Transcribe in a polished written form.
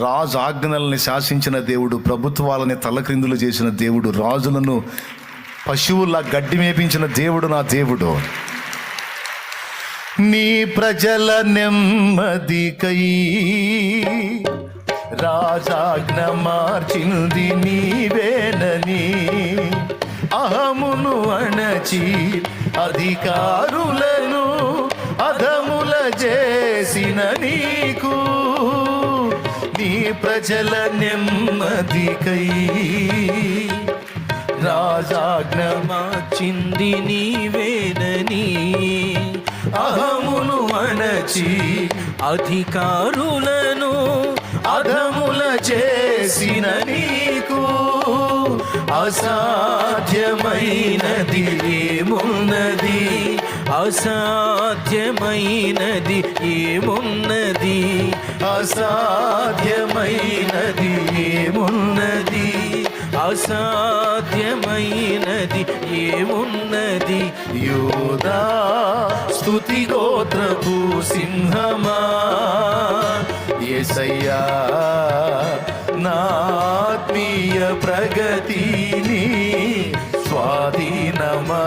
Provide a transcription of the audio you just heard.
రాజు ఆజ్ఞల్ని శాసించిన దేవుడు, ప్రభుత్వాలని తలక్రిందులు చేసిన దేవుడు, రాజులను పశువుల గడ్డి మేపించిన దేవుడు నా దేవుడు. నీ ప్రజల నెమ్మదికై రాజాజ్ఞ మార్చింది నీవేనని, అహమును అణచి అధికారులను అధముల చేసిన నీకు, నీ ప్రజల నెమ్మదికై రాజాజ్ఞ మార్చింది నీవేనని, అహమును అణచి అధికారులను అధముల చేసిన నీకు, అసాధ్యమైనది ఏమున్నది, అసాధ్యమైనది ఏమున్నది, అసాధ్యమైనది ఏమున్నది, అసాధ్యమైనది ఏమున్నది. యోదా స్తుతి గోత్రపు సింహమా, యేసయ్యా నా ఆత్మీయ ప్రగతిని స్వాధీనమా,